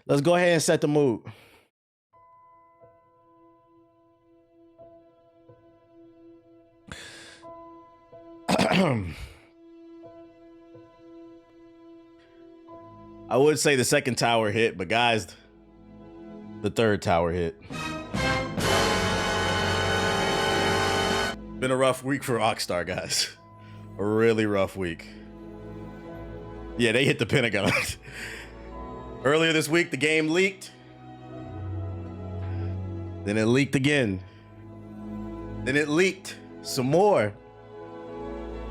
Let's go ahead and set the mood. I would say the second tower hit, but guys, the third tower hit. Been a rough week for Rockstar, guys. A really rough week. Yeah, they hit the Pentagon. Earlier this week, the game leaked. Then it leaked again. Then it leaked some more.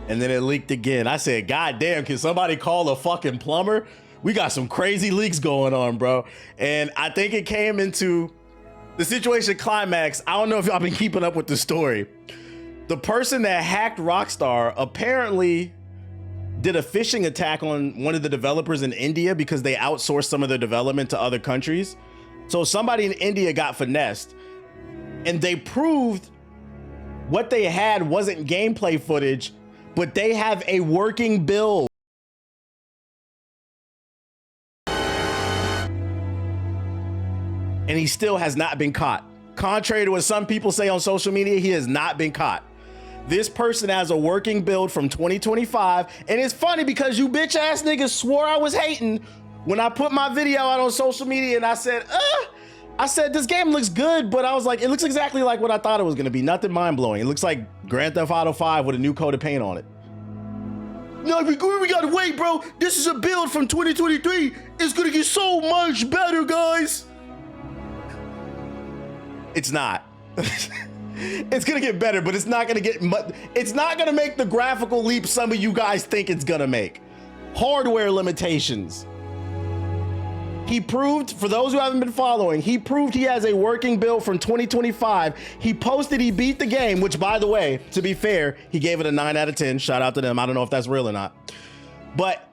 And then it leaked again. I said, God damn, can somebody call a fucking plumber? We got some crazy leaks going on, bro. And I think it came into the situation climax. I don't know if y'all been keeping up with the story. The person that hacked Rockstar apparently did a phishing attack on one of the developers in India because they outsourced some of their development to other countries. So somebody in India got finessed and they proved what they had wasn't gameplay footage, but they have a working build. And he still has not been caught. Contrary to what some people say on social media, he has not been caught. This person has a working build from 2025. And it's funny because you bitch ass niggas swore I was hating when I put my video out on social media and I said, this game looks good, but I was like, it looks exactly like what I thought it was gonna be. Nothing mind blowing. It looks like Grand Theft Auto 5 with a new coat of paint on it. No, we gotta wait, bro. This is a build from 2023. It's gonna get so much better, guys. It's not. It's gonna get better, but it's not gonna get much. It's not gonna make the graphical leap some of you guys think it's gonna make. Hardware limitations. He proved, for those who haven't been following, he proved he has a working build from 2025. He posted he beat the game, which, by the way, to be fair, he gave it a 9 out of 10. Shout out to them. I don't know if that's real or not. But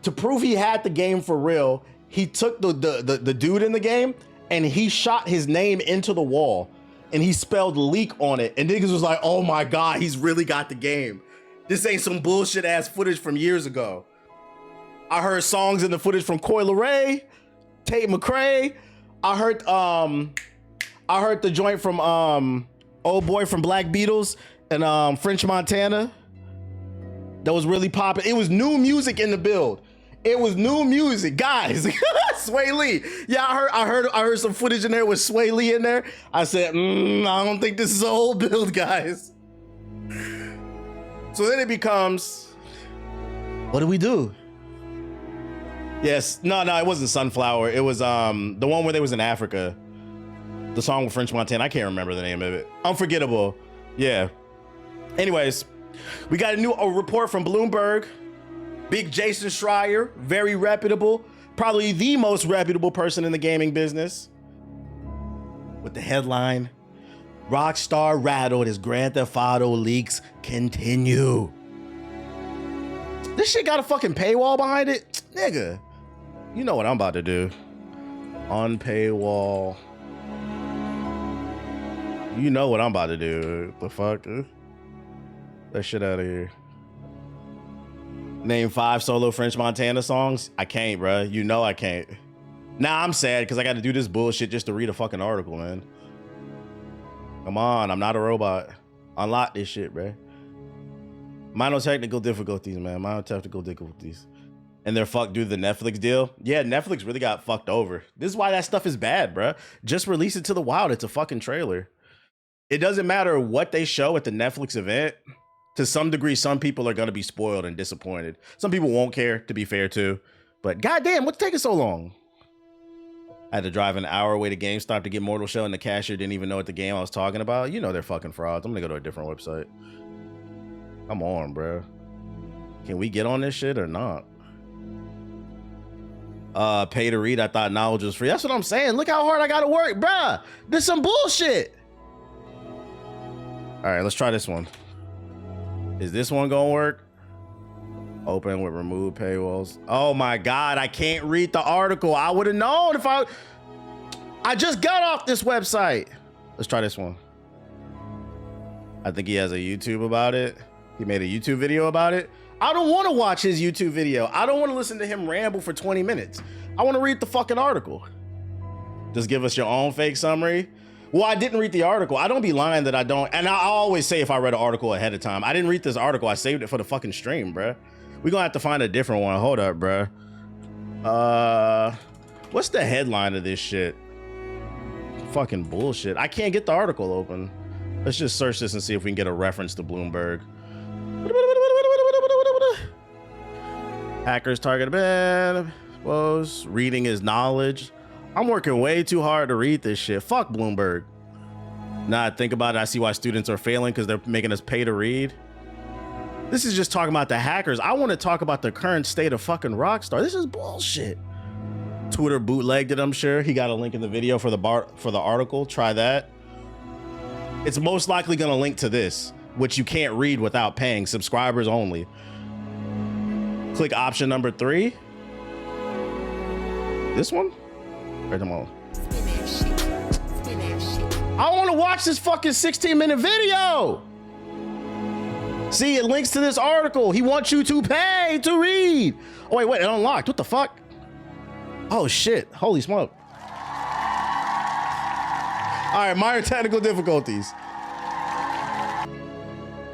to prove he had the game for real, he took the dude in the game and he shot his name into the wall and he spelled leak on it. And niggas was like, oh my God, he's really got the game. This ain't some bullshit ass footage from years ago. I heard songs in the footage from Coi Leray, Tate McRae. I heard the joint from old boy from Black Beatles and French Montana. That was really popping. It was new music in the build. It was new music, guys. Sway Lee. Yeah, I heard some footage in there with Sway Lee in there. I said, I don't think this is a whole build, guys. So then it becomes, what do we do? Yes, no, it wasn't Sunflower. It was the one where they was in Africa. The song with French Montana. I can't remember the name of it. Unforgettable. Yeah. Anyways, we got a report from Bloomberg. Big Jason Schreier, very reputable, probably the most reputable person in the gaming business. With the headline, Rockstar rattled as Grand Theft Auto leaks continue. This shit got a fucking paywall behind it? Nigga, you know what I'm about to do. On paywall. You know what I'm about to do. The fuck? That shit out of here. Name 5 solo French Montana songs. I can't, bro. You know I can't. Now I'm sad because I got to do this bullshit just to read a fucking article, man. Come on, I'm not a robot. Unlock this shit, bro. Minor technical difficulties, man. Minor technical difficulties. And they're fucked due to the Netflix deal. Yeah, Netflix really got fucked over. This is why that stuff is bad, bro. Just release it to the wild. It's a fucking trailer. It doesn't matter what they show at the Netflix event. To some degree, some people are going to be spoiled and disappointed. Some people won't care, to be fair, too. But goddamn, what's taking so long? I had to drive an hour away to GameStop to get Mortal Shell, and the cashier didn't even know what the game I was talking about. You know they're fucking frauds. I'm going to go to a different website. Come on, bro. Can we get on this shit or not? Pay to read. I thought knowledge was free. That's what I'm saying. Look how hard I got to work, bruh. This is some bullshit. All right, let's try this one. Is this one gonna work? Open with remove paywalls. Oh my God, I can't read the article. I would have known if I just got off this website. Let's try this one. I think he has a YouTube about it. He made a YouTube video about it. I don't want to watch his YouTube video. I don't want to listen to him ramble for 20 minutes. I want to read the fucking article. Just give us your own fake summary. Well, I didn't read the article. I don't be lying that I don't. And I always say if I read an article ahead of time. I didn't read this article. I saved it for the fucking stream, bruh. We're gonna have to find a different one. Hold up, bruh. What's the headline of this shit? Fucking bullshit. I can't get the article open. Let's just search this and see if we can get a reference to Bloomberg. Hackers targeted ban. Suppose reading is knowledge. I'm working way too hard to read this shit. Fuck Bloomberg. Now I think about it, I see why students are failing because they're making us pay to read. This is just talking about the hackers. I want to talk about the current state of fucking Rockstar. This is bullshit. Twitter bootlegged it, I'm sure. He got a link in the video for the article. Try that. It's most likely going to link to this, which you can't read without paying. Subscribers only. Click option number 3. This one? Right, come on. I want to watch this fucking 16-minute video. See, it links to this article. He wants you to pay to read. Oh, wait, it unlocked. What the fuck? Oh, shit. Holy smoke. All right, minor technical difficulties.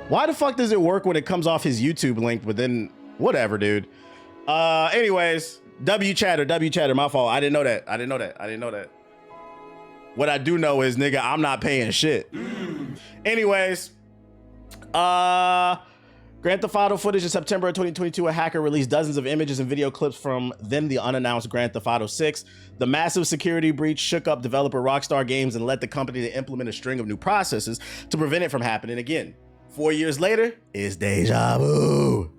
Why the fuck does it work when it comes off his YouTube link, but then whatever, dude. Anyways, W chatter, my fault. I didn't know that. What I do know is, nigga, I'm not paying shit. Anyways, Grand Theft Auto footage in September of 2022, a hacker released dozens of images and video clips from then the unannounced Grand Theft Auto 6. The massive security breach shook up developer Rockstar Games and led the company to implement a string of new processes to prevent it from happening again. 4 years later, it's deja vu.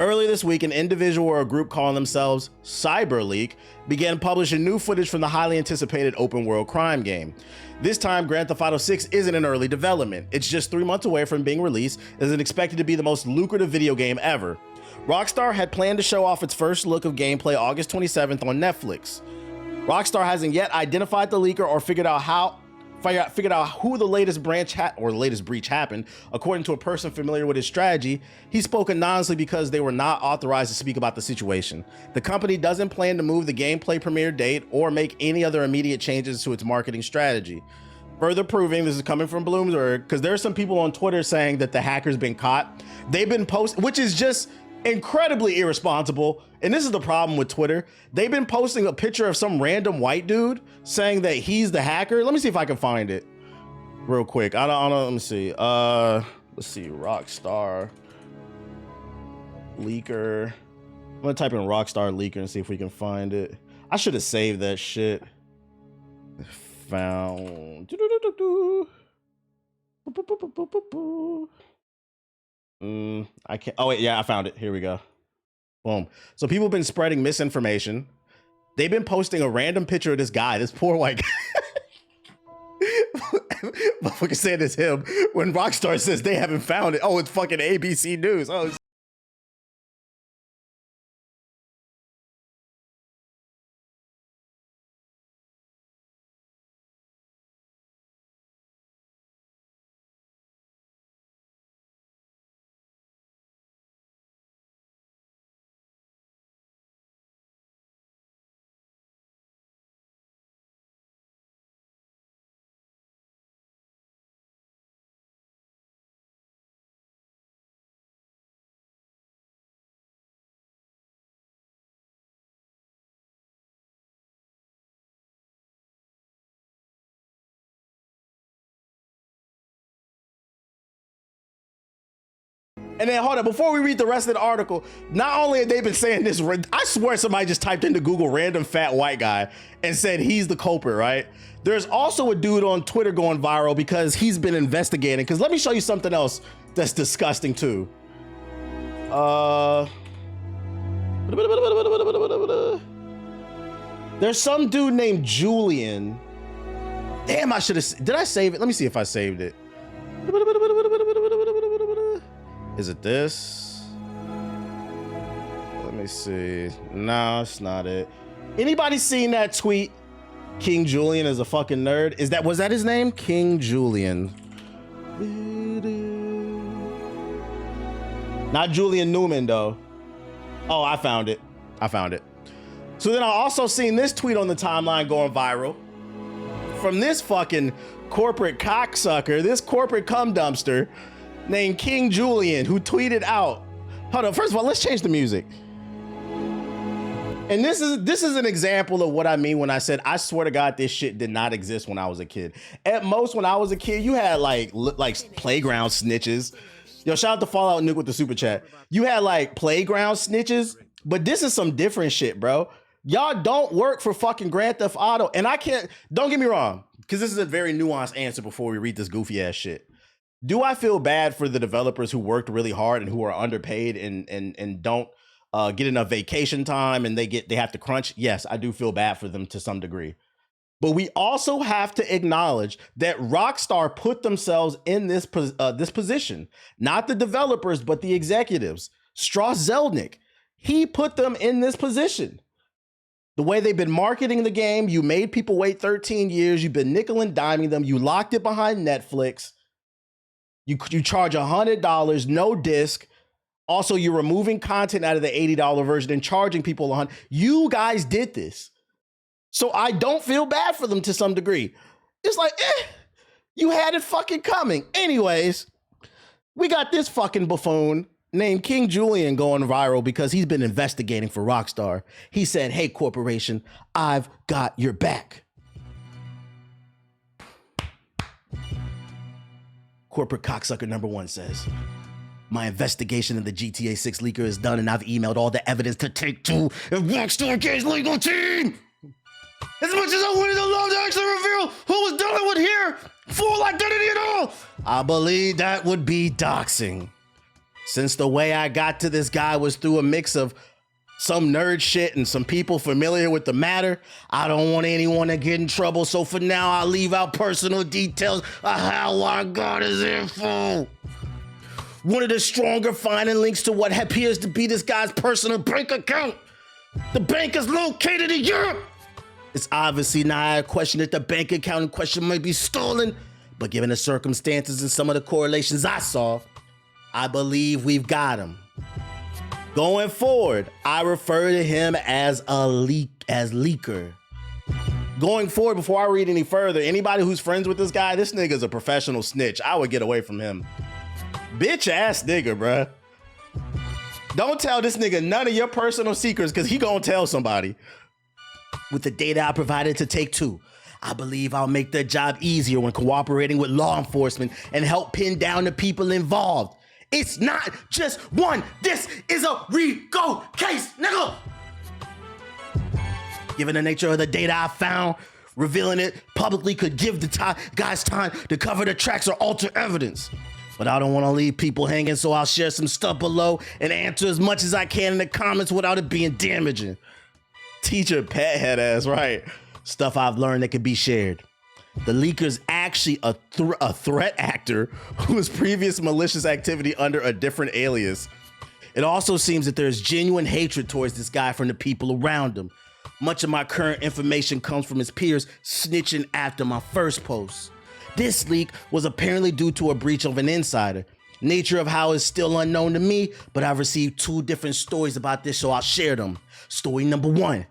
Earlier this week, an individual or a group calling themselves CyberLeak began publishing new footage from the highly anticipated open world crime game. This time, Grand Theft Auto 6 isn't in early development. It's just 3 months away from being released and is expected to be the most lucrative video game ever. Rockstar had planned to show off its first look of gameplay August 27th on Netflix. Rockstar hasn't yet identified the leaker or figured out who the latest breach happened. According to a person familiar with his strategy, he spoke anonymously because they were not authorized to speak about the situation. The company doesn't plan to move the gameplay premiere date or make any other immediate changes to its marketing strategy. Further proving, this is coming from Bloomberg, because there are some people on Twitter saying that the hacker's been caught. They've been posting, which is just incredibly irresponsible. And this is the problem with Twitter. They've been posting a picture of some random white dude saying that he's the hacker. Let me see if I can find it real quick. I don't know. Let me see. Let's see. Rockstar leaker. I'm gonna type in Rockstar leaker and see if we can find it. I should have saved that shit. Found. I can't. Oh wait, yeah, I found it. Here we go. Boom. So people have been spreading misinformation. They've been posting a random picture of this guy, this poor white guy. Motherfucker saying it's him when Rockstar says they haven't found it. Oh, it's fucking ABC News. Oh. And then hold on, before we read the rest of the article, not only have they been saying this, I swear somebody just typed into Google random fat white guy and said he's the culprit, right? There's also a dude on Twitter going viral because he's been investigating. Because let me show you something else that's disgusting too. There's some dude named Julian. Damn, I should have, did I save it? Let me see if I saved it. Is it this? Let me see. No, it's not it. Anybody seen that tweet? King Julian is a fucking nerd. Was that his name? King Julian. Not Julian Newman though. Oh, I found it. So then I also seen this tweet on the timeline going viral. from this fucking corporate cocksucker, this corporate cum dumpster named King Julian, who tweeted out, hold on, first of all, let's change the music. And this is an example of what I mean when I said, I swear to God, this shit did not exist when I was a kid. At most, when I was a kid, you had like playground snitches. Yo, shout out to Fallout Nuke with the super chat. You had like playground snitches, but this is some different shit, bro. Y'all don't work for fucking Grand Theft Auto. And I can't, don't get me wrong, because this is a very nuanced answer before we read this goofy ass shit. Do I feel bad for the developers who worked really hard and who are underpaid and don't get enough vacation time and they have to crunch? Yes, I do feel bad for them to some degree. But we also have to acknowledge that Rockstar put themselves in this position. Not the developers, but the executives. Strauss Zelnick, he put them in this position. The way they've been marketing the game, you made people wait 13 years. You've been nickel and diming them. You locked it behind Netflix. You charge $100, no disc. Also, you're removing content out of the $80 version and charging people $100. You guys did this. So I don't feel bad for them to some degree. It's like, you had it fucking coming. Anyways, we got this fucking buffoon named King Julian going viral because he's been investigating for Rockstar. He said, hey, corporation, I've got your back. Corporate cocksucker number one says, my investigation of the GTA 6 leaker is done and I've emailed all the evidence to Take-Two and Rockstar Games legal team. As much as I wanted to love to actually reveal who was dealing with here, full identity and all, I believe that would be doxing. Since the way I got to this guy was through a mix of some nerd shit and some people familiar with the matter, I don't want anyone to get in trouble, so for now I'll leave out personal details of how I got his info. One of the stronger finding links to what appears to be this guy's personal bank account. The bank is located in Europe. It's obviously not a question that the bank account in question might be stolen, but given the circumstances and some of the correlations I saw, I believe we've got him. Going forward, I refer to him as leaker. Going forward, before I read any further, anybody who's friends with this guy, this nigga's a professional snitch. I would get away from him. Bitch ass nigga, bruh. Don't tell this nigga none of your personal secrets because he gonna tell somebody. With the data I provided to Take-Two, I believe I'll make their job easier when cooperating with law enforcement and help pin down the people involved. It's not just one. This is a RICO case, nigga. Given the nature of the data I found, revealing it publicly could give the guys time to cover the tracks or alter evidence. But I don't want to leave people hanging, so I'll share some stuff below and answer as much as I can in the comments without it being damaging. Teacher pet head ass, right? Stuff I've learned that could be shared. The leaker's actually a threat actor whose previous malicious activity under a different alias. It also seems that there's genuine hatred towards this guy from the people around him. Much of my current information comes from his peers snitching after my first post. This leak was apparently due to a breach of an insider. Nature of how is still unknown to me, but I've received 2 different stories about this, so I'll share them. Story number 1.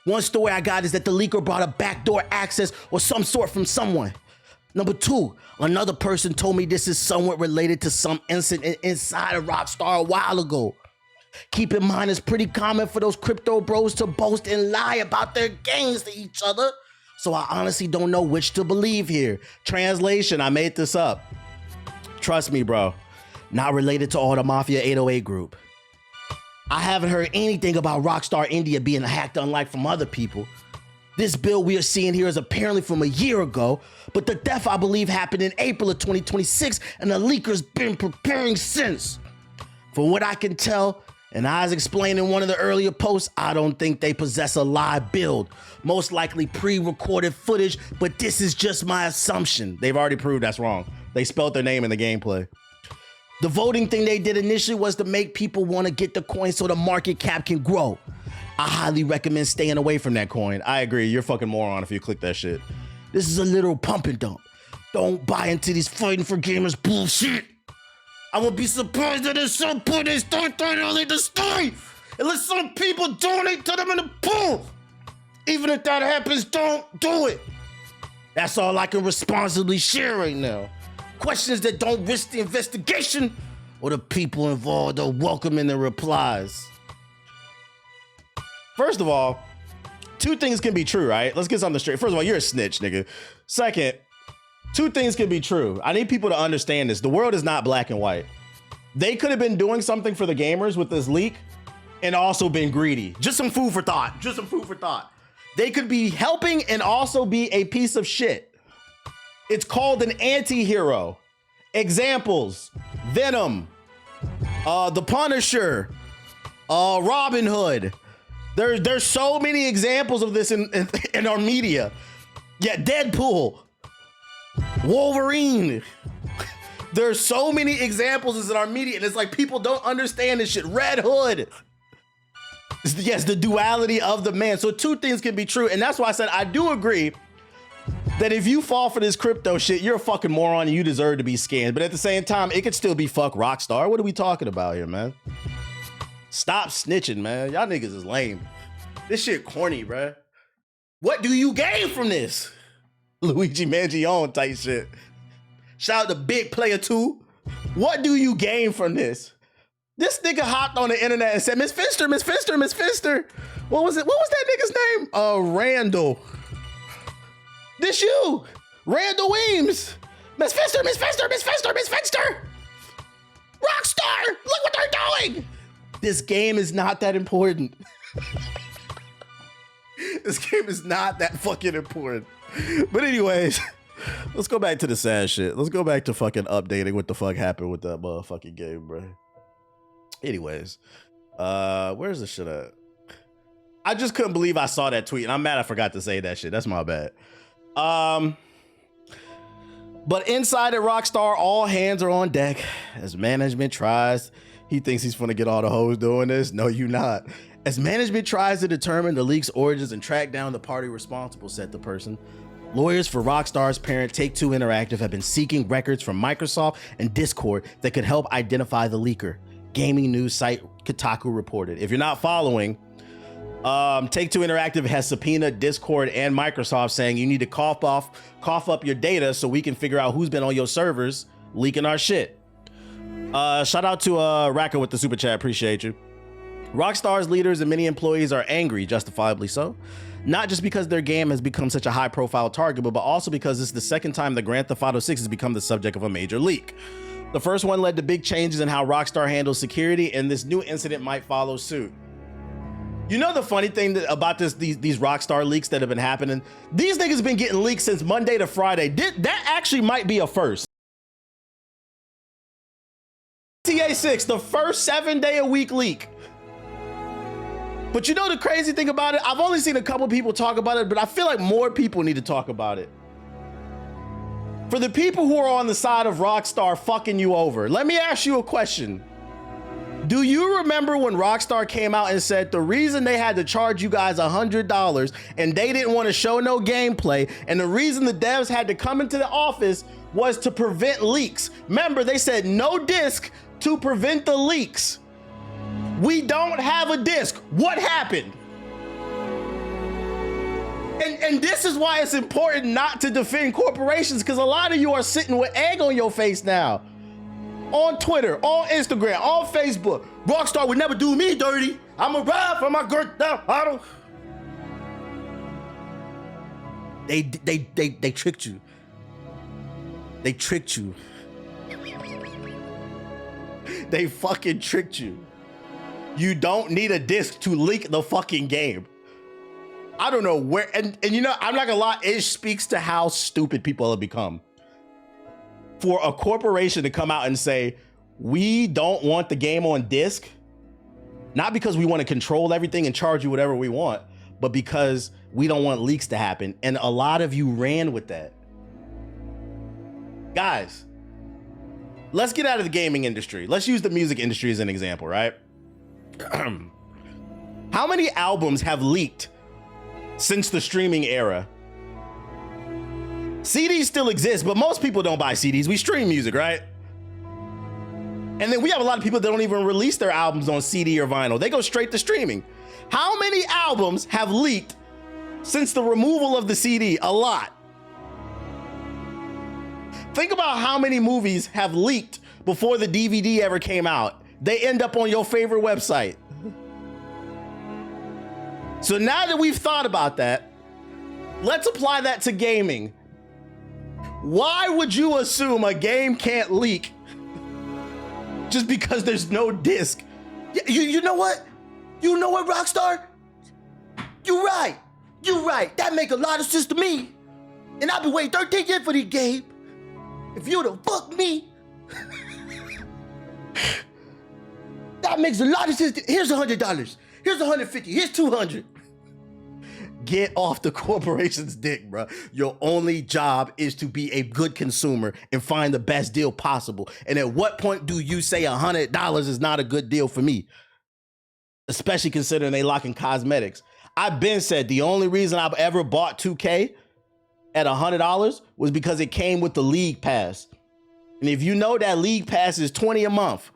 One story I got is that the leaker brought a backdoor access or some sort from someone. Number 2, another person told me this is somewhat related to some incident inside of Rockstar a while ago. Keep in mind, it's pretty common for those crypto bros to boast and lie about their gains to each other. So I honestly don't know which to believe here. Translation, I made this up. Trust me, bro. Not related to all the Mafia 808 group. I haven't heard anything about Rockstar India being hacked unlike from other people. This bill we are seeing here is apparently from a year ago, but the death I believe happened in April of 2026 and the leaker's been preparing since. From what I can tell, and as explained in one of the earlier posts, I don't think they possess a live build. Most likely pre-recorded footage, but this is just my assumption. They've already proved that's wrong. They spelled their name in the gameplay. The voting thing they did initially was to make people want to get the coin so the market cap can grow. I highly recommend staying away from that coin. I agree, you're a fucking moron if you click that shit. This is a literal pump and dump. Don't buy into these fighting for gamers bullshit. I would be surprised that at some point they start donating the story, unless some people donate to them in the pool. Even if that happens, don't do it. That's all I can responsibly share right now. Questions that don't risk the investigation or the people involved are welcome in the replies. First of all, two things can be true, right? Let's get something straight. First of all, you're a snitch, nigga. Second, two things can be true. I need people to understand this. The world is not black and white. They could have been doing something for the gamers with this leak and also been greedy. Just some food for thought. Just some food for thought. They could be helping and also be a piece of shit. It's called an anti-hero. Examples: Venom, The Punisher, Robin Hood. There's so many examples of this in our media. Yeah, Deadpool, Wolverine. There's so many examples in our media, and it's like people don't understand this shit. Red Hood. Yes, the duality of the man. So two things can be true, and that's why I said I do agree that if you fall for this crypto shit, you're a fucking moron and you deserve to be scanned. But at the same time, it could still be fuck Rockstar. What are we talking about here, man? Stop snitching, man. Y'all niggas is lame. This shit corny, bruh. What do you gain from this? Luigi Mangione type shit. Shout out to Big Player 2. What do you gain from this? This nigga hopped on the internet and said, Miss Finster, Miss Finster, Miss Finster. What was it? What was that nigga's name? Randall. This you, Randall Weems. Miss Finster, Miss Finster, Miss Finster, Miss Finster. Rockstar, look what they're doing. This game is not that important. This game is not that fucking important. But anyways, let's go back to the sad shit. Let's go back to fucking updating what the fuck happened with that motherfucking game, bro. Anyways, where's the shit at? I just couldn't believe I saw that tweet, and I'm mad I forgot to say that shit. That's my bad. But inside at Rockstar, all hands are on deck as management tries. He thinks he's gonna get all the hoes doing this. No, you not. As management tries to determine the leak's origins and track down the party responsible, said the person. Lawyers for Rockstar's parent Take-Two Interactive have been seeking records from Microsoft and Discord that could help identify the leaker. Gaming news site Kotaku reported. If you're not following, Take-Two Interactive has subpoenaed Discord and Microsoft saying you need to cough up your data so we can figure out who's been on your servers leaking our shit. Shout out to Raka with the super chat, appreciate you. Rockstar's leaders and many employees are angry, justifiably so. Not just because their game has become such a high profile target, but also because this is the second time the Grand Theft Auto 6 has become the subject of a major leak. The first one led to big changes in how Rockstar handles security, and this new incident might follow suit. You know the funny thing about these Rockstar leaks that have been happening? These niggas been getting leaks since Monday to Friday. That actually might be a first. GTA 6, the first 7-day-a-week leak. But you know the crazy thing about it? I've only seen a couple people talk about it, but I feel like more people need to talk about it. For the people who are on the side of Rockstar fucking you over, let me ask you a question. Do you remember when Rockstar came out and said the reason they had to charge you guys $100 and they didn't want to show no gameplay, and the reason the devs had to come into the office was to prevent leaks? Remember, they said no disc to prevent the leaks. We don't have a disc. What happened? And this is why it's important not to defend corporations, because a lot of you are sitting with egg on your face now. On Twitter, on Instagram, on Facebook. Rockstar would never do me dirty. I'm a ride for my Grand Theft Auto. They tricked you. They tricked you. They fucking tricked you. You don't need a disc to leak the fucking game. I don't know where, and you know, I'm not gonna lie, it speaks to how stupid people have become. For a corporation to come out and say, we don't want the game on disc, not because we want to control everything and charge you whatever we want, but because we don't want leaks to happen. And a lot of you ran with that. Guys, let's get out of the gaming industry. Let's use the music industry as an example, right? How many albums have leaked since the streaming era? CDs still exist, but most people don't buy CDs. We stream music, right? And then we have a lot of people that don't even release their albums on CD or vinyl. They go straight to streaming. How many albums have leaked since the removal of the CD? A lot. Think about how many movies have leaked before the DVD ever came out. They end up on your favorite website. So now that we've thought about that, let's apply that to gaming. Why would you assume a game can't leak just because there's no disc? You know what? You know what, Rockstar? You're right. You're right. That make a lot of sense to me. And I've been waiting 13 years for this game. If you'd have fucked me, that makes a lot of sense. Here's $100. Here's $150. Here's $200. Get off the corporation's dick, bro. Your only job is to be a good consumer and find the best deal possible. And at what point do you say $100 is not a good deal for me? Especially considering they lock in cosmetics. I've been said the only reason I've ever bought 2K at $100 was because it came with the League Pass. And if you know, that League Pass is $20 a month.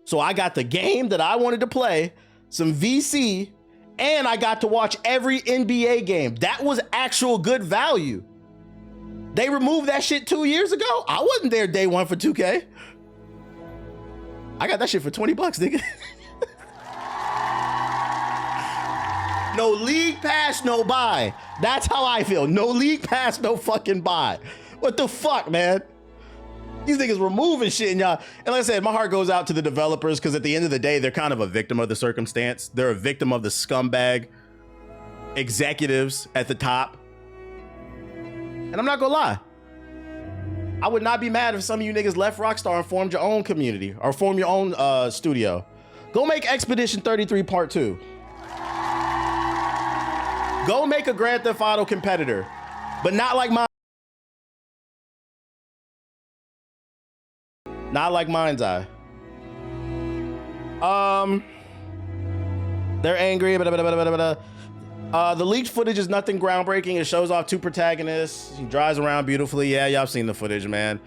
So I got the game that I wanted to play, some VC, and I got to watch every NBA game. That was actual good value. They removed that shit 2 years ago. I wasn't there day one for 2K. I got that shit for 20 bucks, nigga. No League Pass, no buy. That's how I feel. No League Pass, no fucking buy. What the fuck, man? These niggas removing shit in y'all. And like I said, my heart goes out to the developers because at the end of the day, they're kind of a victim of the circumstance. They're a victim of the scumbag executives at the top. And I'm not gonna lie. I would not be mad if some of you niggas left Rockstar and formed your own community or form your own studio. Go make Expedition 33 Part 2. Go make a Grand Theft Auto competitor, but not like mine. Not like Mind's Eye. They're angry. The leaked footage is nothing groundbreaking. It shows off two protagonists. He drives around beautifully. Yeah, y'all have seen the footage, man.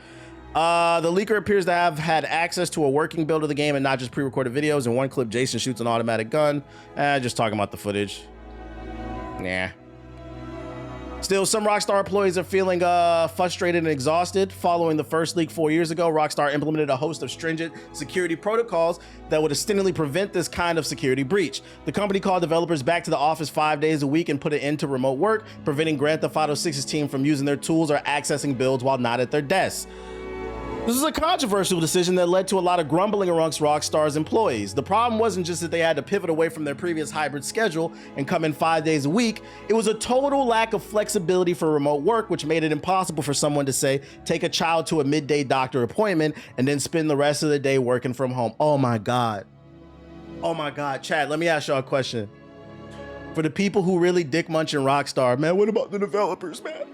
The leaker appears to have had access to a working build of the game and not just pre-recorded videos. In one clip, Jason shoots an automatic gun. Just talking about the footage. Nah. Still, some Rockstar employees are feeling frustrated and exhausted. Following the first leak 4 years ago, Rockstar implemented a host of stringent security protocols that would ostensibly prevent this kind of security breach. The company called developers back to the office 5 days a week and put an end to remote work, preventing Grand Theft Auto 6's team from using their tools or accessing builds while not at their desks. This is a controversial decision that led to a lot of grumbling amongst Rockstar's employees. The problem wasn't just that they had to pivot away from their previous hybrid schedule and come in 5 days a week. It was a total lack of flexibility for remote work, which made it impossible for someone to say, take a child to a midday doctor appointment and then spend the rest of the day working from home. Oh my God. Oh my God. Chad, let me ask y'all a question. For the people who really dick munching Rockstar, man, what about the developers, man?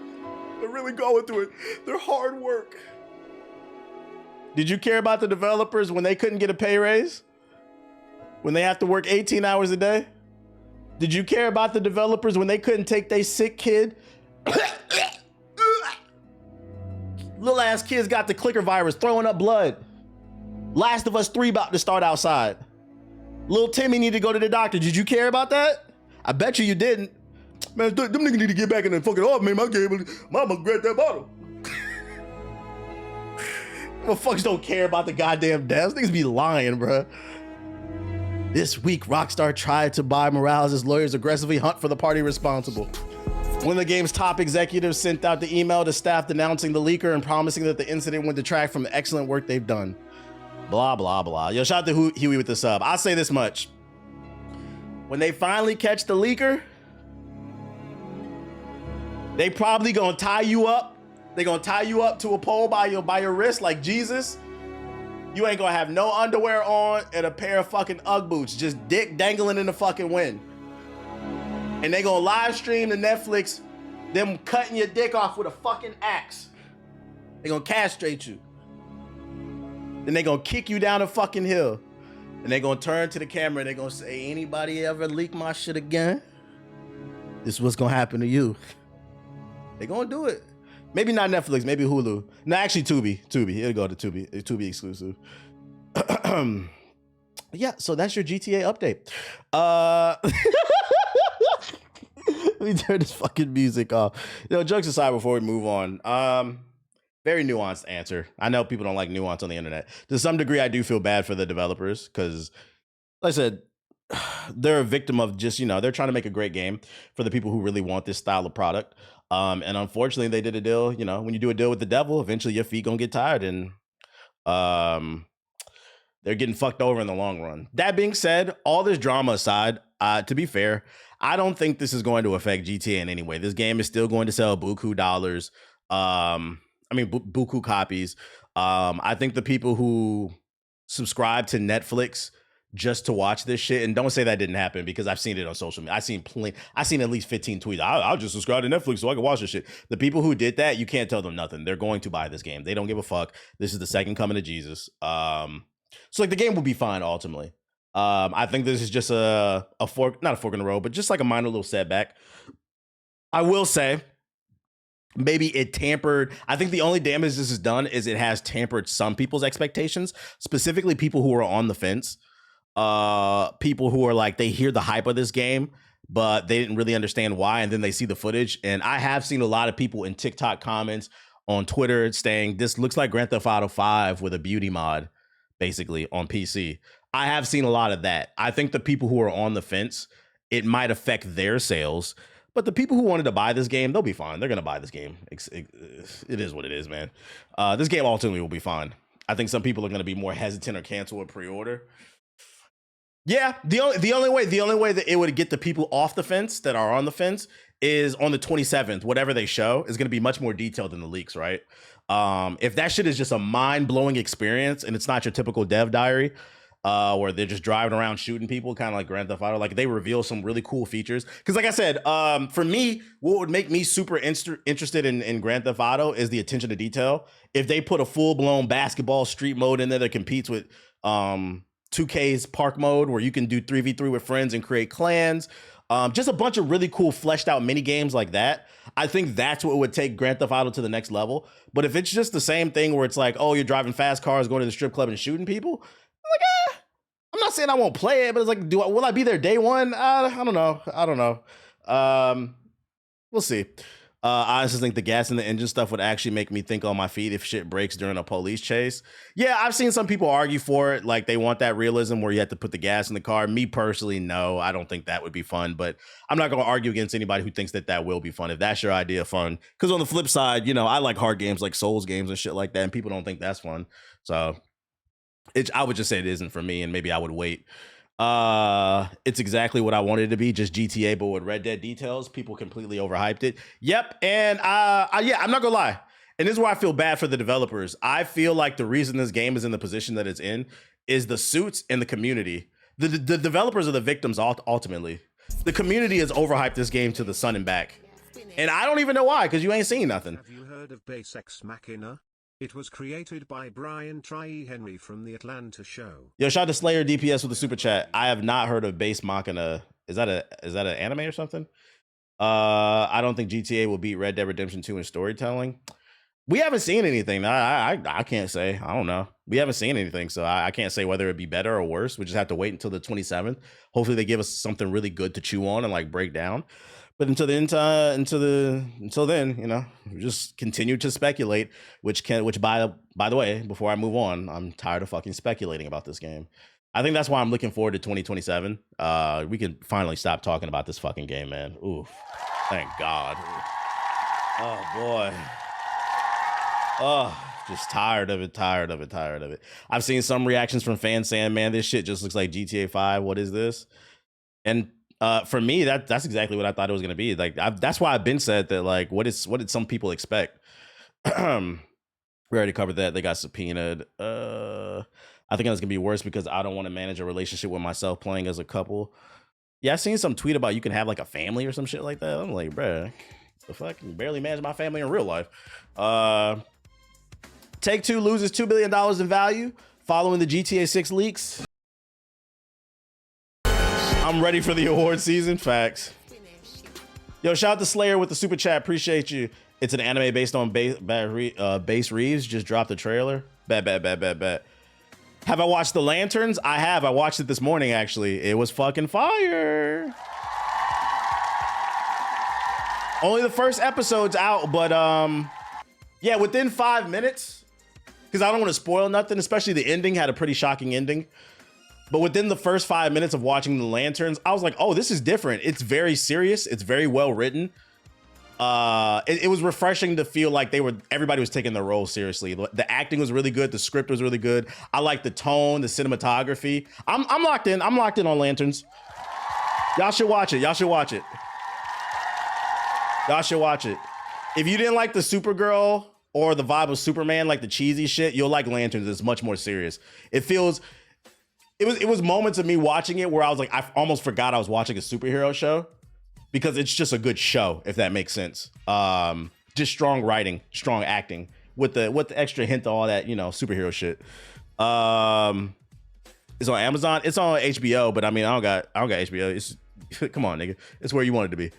They're really going through it. They're hard work. Did you care about the developers when they couldn't get a pay raise? When they have to work 18 hours a day? Did you care about the developers when they couldn't take their sick kid? Little ass kids got the clicker virus, throwing up blood. Last of Us 3 about to start outside. Little Timmy need to go to the doctor. Did you care about that? I bet you didn't. Man, them niggas need to get back in the fucking off, man. My game, mama grabbed that bottle. Motherfuckers don't care about the goddamn deaths. Niggas be lying, bro. This week, Rockstar tried to buy Morales' lawyers aggressively hunt for the party responsible. One of the game's top executives sent out the email to staff denouncing the leaker and promising that the incident would detract from the excellent work they've done. Blah, blah, blah. Yo, shout out to Huey with the sub. I'll say this much. When they finally catch the leaker, they probably gonna tie you up. They're gonna tie you up to a pole by your wrist like Jesus. You ain't gonna have no underwear on and a pair of fucking Ugg boots, just dick dangling in the fucking wind. And they gonna live stream to Netflix them cutting your dick off with a fucking axe. They gonna castrate you. Then they gonna kick you down a fucking hill. And they gonna turn to the camera and they gonna say, anybody ever leak my shit again? This is what's gonna happen to you. They gonna do it. Maybe not Netflix, maybe Hulu. No, actually Tubi. It'll go to Tubi. Tubi exclusive. Yeah, so that's your GTA update. Let me turn this fucking music off. Yo, jokes aside before we move on. Very nuanced answer. I know people don't like nuance on the internet. To some degree, I do feel bad for the developers because, like I said, they're a victim of just, they're trying to make a great game for the people who really want this style of product. And unfortunately, they did a deal. When you do a deal with the devil, eventually your feet gonna get tired, and they're getting fucked over in the long run. That being said, all this drama aside, to be fair, I don't think this is going to affect GTA in any way. This game is still going to sell buku dollars. Buku copies. I think the people who subscribe to Netflix just to watch this shit, and don't say that didn't happen, because I've seen it on social media. I seen at least 15 tweets. I'll just subscribe to Netflix so I can watch this shit. The people who did that, you can't tell them nothing. They're going to buy this game. They don't give a fuck. This is the second coming of Jesus. So like the game will be fine ultimately. I think this is just a fork, not a fork in the road, but just like a minor little setback. I will say, maybe it tampered. I think the only damage this has done is it has tampered some people's expectations, specifically people who are on the fence. People who are like, they hear the hype of this game, but they didn't really understand why, and then they see the footage. And I have seen a lot of people in TikTok comments, on Twitter, saying this looks like Grand Theft Auto 5 with a beauty mod, basically, on PC. I have seen a lot of that. I think the people who are on the fence, it might affect their sales. But the people who wanted to buy this game, they'll be fine. They're going to buy this game. It is what it is, man. This game ultimately will be fine. I think some people are going to be more hesitant or cancel a pre-order. Yeah, the only way that it would get the people off the fence that are on the fence is on the 27th. Whatever they show is going to be much more detailed than the leaks, right? If that shit is just a mind-blowing experience and it's not your typical dev diary, where they're just driving around shooting people, kind of like Grand Theft Auto, like they reveal some really cool features. Because like I said, for me, what would make me super interested in Grand Theft Auto is the attention to detail. If they put a full-blown basketball street mode in there that competes with 2K's park mode, where you can do 3v3 with friends and create clans, just a bunch of really cool fleshed out mini games like that. I think that's what would take Grand Theft Auto to the next level. But if it's just the same thing where it's like, oh, you're driving fast cars, going to the strip club and shooting people, I'm like, I'm not saying I won't play it, but it's like, will I be there day one? I don't know. We'll see. I honestly think the gas in the engine stuff would actually make me think on my feet if shit breaks during a police chase. Yeah, I've seen some people argue for it. Like they want that realism where you have to put the gas in the car. Me personally, no, I don't think that would be fun, but I'm not going to argue against anybody who thinks that will be fun. If that's your idea of fun, because on the flip side, I like hard games like Souls games and shit like that, and people don't think that's fun. So I would just say it isn't for me, and maybe I would wait. It's exactly what I wanted it to be, just GTA but with Red Dead details. People completely overhyped it. Yep. And I'm not gonna lie, and this is why I feel bad for the developers. I feel like the reason this game is in the position that it's in is the suits and the community. The developers are the victims ultimately. The community has overhyped this game to the sun and back, and I don't even know why, because you ain't seen nothing. Have you heard of Base Ex Machina? It was created by Brian Tyree Henry from The Atlanta Show. Yo, shout out to Slayer DPS with the super chat. I have not heard of Base Machina. Is that an anime or something? I don't think GTA will beat Red Dead Redemption 2 in storytelling. We haven't seen anything. I can't say. I don't know. We haven't seen anything, so I can't say whether it'd be better or worse. We just have to wait until the 27th. Hopefully they give us something really good to chew on and like break down. But until then, we just continue to speculate, which by the way, before I move on, I'm tired of fucking speculating about this game. I think that's why I'm looking forward to 2027. We can finally stop talking about this fucking game, man. Oof. Thank God. Oh boy. Oh, just tired of it. I've seen some reactions from fans saying, man, this shit just looks like GTA 5. What is this? And for me, that's exactly what I thought it was going to be. Like, that's why I've been said that, like, what did some people expect? We already covered that. They got subpoenaed. I think it's going to be worse because I don't want to manage a relationship with myself playing as a couple. Yeah, I've seen some tweet about you can have like a family or some shit like that. I'm like, bruh, the fuck? I can barely manage my family in real life. Take-Two loses $2 billion in value following the GTA 6 leaks. I'm ready for the award season. Facts. Yo, shout out to Slayer with the super chat. Appreciate you. It's an anime based on Base Reeves. Just dropped the trailer. Bet. Have I watched The Lanterns? I have. I watched it this morning, actually. It was fucking fire. Only the first episode's out, but Yeah, within 5 minutes, because I don't want to spoil nothing, especially the ending had a pretty shocking ending. But within the first 5 minutes of watching the Lanterns, I was like, oh, this is different. It's very serious. It's very well written. It was refreshing to feel like everybody was taking their role seriously. The acting was really good. The script was really good. I like the tone, the cinematography. I'm locked in. I'm locked in on Lanterns. Y'all should watch it. Y'all should watch it. Y'all should watch it. If you didn't like the Supergirl or the vibe of Superman, like the cheesy shit, you'll like Lanterns. It's much more serious. It was moments of me watching it where I was like, I almost forgot I was watching a superhero show because it's just a good show, if that makes sense. Just strong writing, strong acting with the extra hint of all that, superhero shit. It's on Amazon. It's on HBO, but I mean, I don't got HBO. Come on, nigga. It's where you want it to be.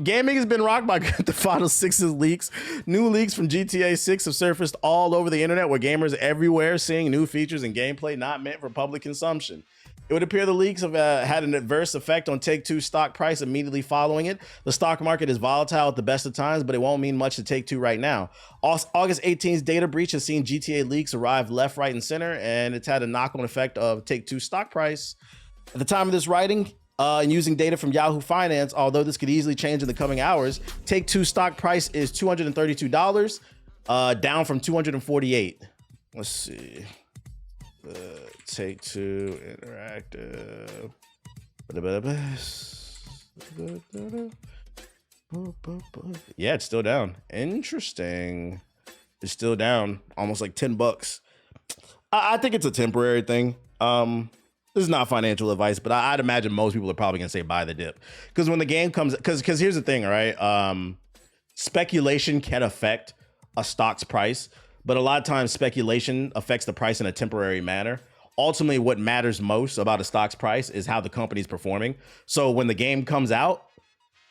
Gaming has been rocked by the Final Six's leaks. New leaks from GTA 6 have surfaced all over the internet, where gamers everywhere seeing new features and gameplay not meant for public consumption. It would appear the leaks have had an adverse effect on Take-Two's stock price immediately following it. The stock market is volatile at the best of times, but it won't mean much to Take-Two right now. August 18th's data breach has seen GTA leaks arrive left, right, and center, and it's had a knock-on effect of Take-Two's stock price. At the time of this writing, and using data from Yahoo Finance, although this could easily change in the coming hours, Take-Two stock price is $232, down from $248. Let's see. Take-Two Interactive. Yeah, it's still down. Interesting. It's still down almost like $10. I think it's a temporary thing. This is not financial advice, but I'd imagine most people are probably gonna say buy the dip, because when the game comes, because here's the thing, right? Speculation can affect a stock's price, but a lot of times speculation affects the price in a temporary manner. Ultimately, what matters most about a stock's price is how the company's performing. So when the game comes out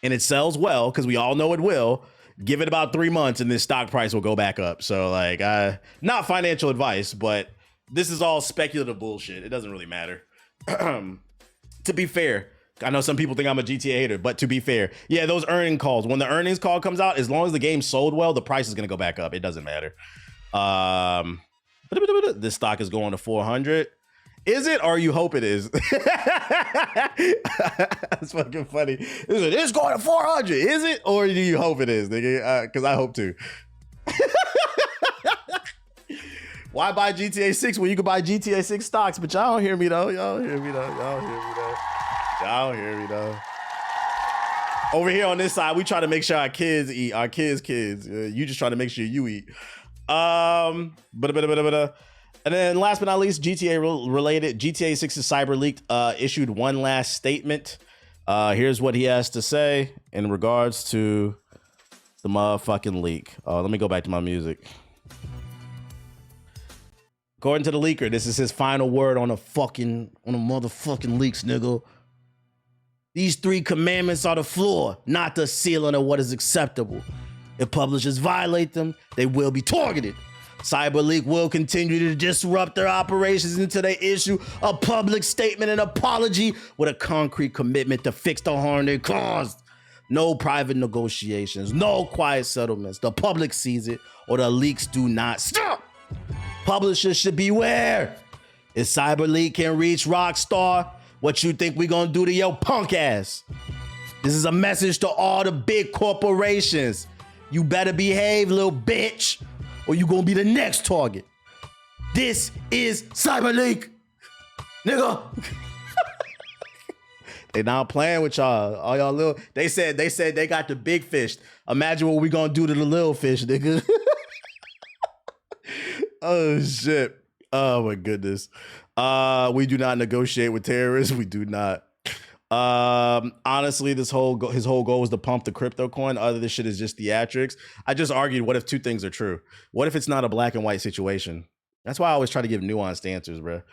and it sells well, because we all know it will, give it about 3 months and this stock price will go back up. So like, not financial advice, but this is all speculative bullshit. It doesn't really matter. To be fair, I know some people think I'm a GTA hater, but to be fair, yeah, those earning calls, when the earnings call comes out, as long as the game sold well, the price is going to go back up. It doesn't matter. This stock is going to 400. Is it, or you hope it is? That's fucking funny. It's going to 400. Is it, or do you hope it is, nigga? Because I hope to. Why buy GTA 6 when you can buy GTA 6 stocks? But y'all don't hear me though. Y'all don't hear me though. Over here on this side, we try to make sure our kids eat. Our kids. You just try to make sure you eat. And then last but not least, GTA related. GTA 6's cyber leaked issued one last statement. Here's what he has to say in regards to the motherfucking leak. Let me go back to my music. According to the leaker, this is his final word on the motherfucking leaks, nigga. These 3 commandments are the floor, not the ceiling of what is acceptable. If publishers violate them, they will be targeted. CyberLeak will continue to disrupt their operations until they issue a public statement and apology with a concrete commitment to fix the harm they caused. No private negotiations, no quiet settlements. The public sees it, or the leaks do not stop. Publishers should beware. If CyberLeak can reach Rockstar, what you think we gonna do to your punk ass? This is a message to all the big corporations. You better behave, little bitch, or you gonna be the next target. This is CyberLeak, nigga. They not playing with y'all. All y'all little. They said they got the big fish. Imagine what we gonna do to the little fish, nigga. Oh shit. Oh my goodness. We do not negotiate with terrorists. We do not. Honestly, his whole goal was to pump the crypto coin. Other this shit is just theatrics. I just argued, what if 2 things are true? What if it's not a black and white situation? That's why I always try to give nuanced answers, bro.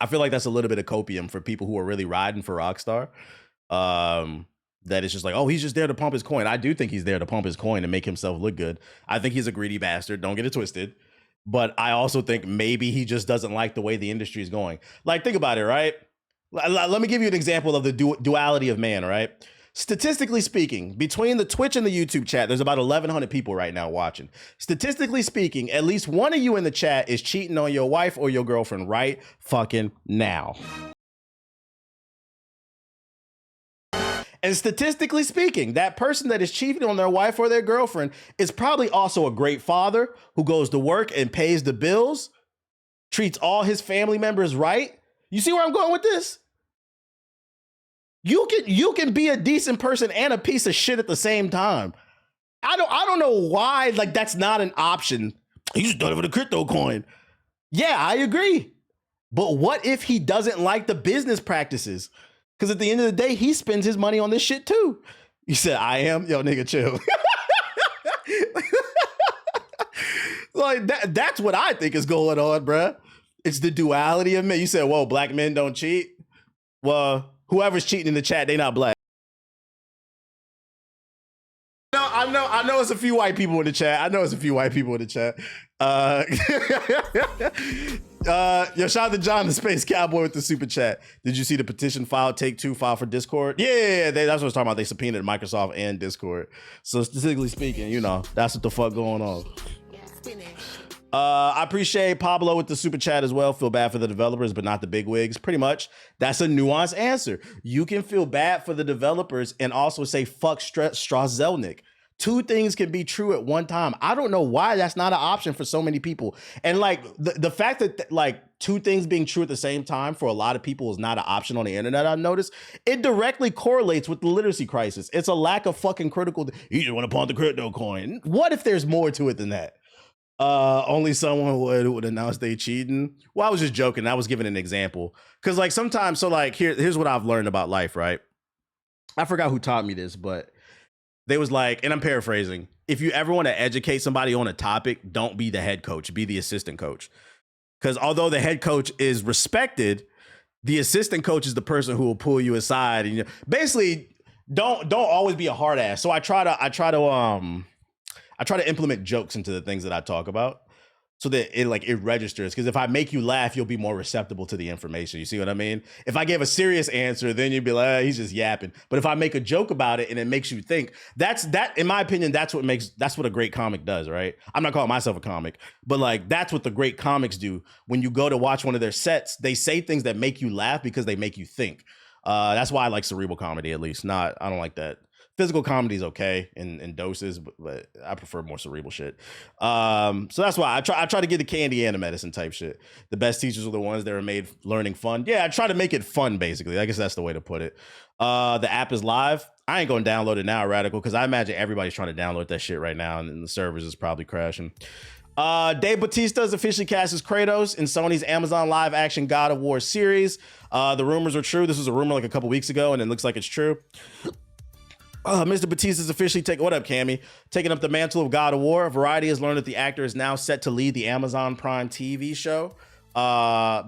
I feel like that's a little bit of copium for people who are really riding for Rockstar. That it's just like, oh, he's just there to pump his coin. I do think he's there to pump his coin and make himself look good. I think he's a greedy bastard. Don't get it twisted. But I also think maybe he just doesn't like the way the industry is going. Like, think about it, right? Let me give you an example of the duality of man, right? Statistically speaking, between the Twitch and the YouTube chat, there's about 1,100 people right now watching. Statistically speaking, at least one of you in the chat is cheating on your wife or your girlfriend right fucking now. And statistically speaking, that person that is cheating on their wife or their girlfriend is probably also a great father who goes to work and pays the bills, treats all his family members right. You see where I'm going with this? You can be a decent person and a piece of shit at the same time. I don't know why like that's not an option. He's just done it for the crypto coin. Yeah, I agree. But what if he doesn't like the business practices? Because at the end of the day, he spends his money on this shit too. You said, I am? Yo, nigga, chill. Like that's what I think is going on, bruh. It's the duality of men. You said, whoa, black men don't cheat? Well, whoever's cheating in the chat, they not black. No, I know it's a few white people in the chat. Yo, shout out to John the Space Cowboy with the super chat. Did you see the petition filed, Take Two filed for Discord? Yeah, that's what I was talking about. They subpoenaed Microsoft and Discord. So statistically speaking, you know, that's what the fuck going on. I appreciate Pablo with the super chat as well. Feel bad for the developers, but not the bigwigs. Pretty much, that's a nuanced answer. You can feel bad for the developers and also say fuck Strzelnik. Two things can be true at one time. I don't know why that's not an option for so many people. And like the fact that like two things being true at the same time for a lot of people is not an option on the internet, I've noticed. It directly correlates with the literacy crisis. It's a lack of fucking critical. You just want to pawn the crypto coin. What if there's more to it than that? Only someone would announce they cheating. Well, I was just joking. I was giving an example. Cause like sometimes, so like here's what I've learned about life, right? I forgot who taught me this, but they was like, and I'm paraphrasing, if you ever want to educate somebody on a topic, don't be the head coach, be the assistant coach. Because although the head coach is respected, the assistant coach is the person who will pull you aside and basically don't always be a hard ass. So I try to implement jokes into the things that I talk about so that it registers. Because if I make you laugh, you'll be more receptible to the information. You see what I mean? If I give a serious answer, then you'd be like, he's just yapping. But if I make a joke about it and it makes you think, that in my opinion, that's what a great comic does, right? I'm not calling myself a comic, but like that's what the great comics do. When you go to watch one of their sets, they say things that make you laugh because they make you think. That's why I like cerebral comedy, at least. I don't like that. Physical comedy is okay in doses, but I prefer more cerebral shit. So that's why I try to get the candy and the medicine type shit. The best teachers are the ones that are made learning fun. Yeah, I try to make it fun, basically. I guess that's the way to put it. The app is live. I ain't gonna download it now, Radical, because I imagine everybody's trying to download that shit right now, and the servers is probably crashing. Dave Bautista is officially cast as Kratos in Sony's Amazon live action God of War series. The rumors are true. This was a rumor like a couple weeks ago, and it looks like it's true. Mr. Batista's officially taking up the mantle of God of War. Variety has learned that the actor is now set to lead the Amazon Prime TV show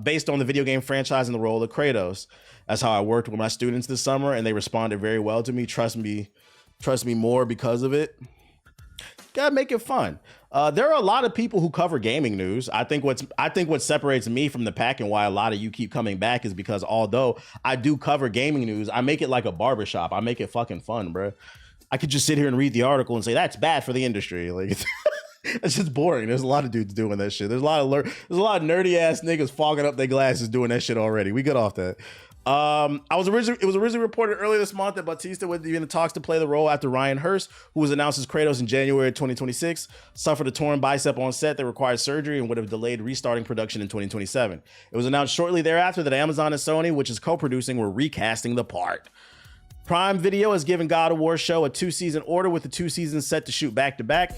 based on the video game franchise in the role of Kratos. That's how I worked with my students this summer, and they responded very well to me. Trust me more because of it. Gotta make it fun. There are a lot of people who cover gaming news. I think what separates me from the pack and why a lot of you keep coming back is because although I do cover gaming news, I make it like a barbershop. I make it fucking fun, bro. I could just sit here and read the article and say that's bad for the industry. Like it's just boring. There's a lot of dudes doing that shit. There's a lot of nerdy ass niggas fogging up their glasses doing that shit already. We get off that. It was originally reported earlier this month that Bautista would be in the talks to play the role after Ryan Hurst, who was announced as Kratos in January 2026, suffered a torn bicep on set that required surgery and would have delayed restarting production in 2027. It was announced shortly thereafter that Amazon and Sony, which is co-producing, were recasting the part. Prime Video has given God of War show a 2-season order with the 2 seasons set to shoot back to back.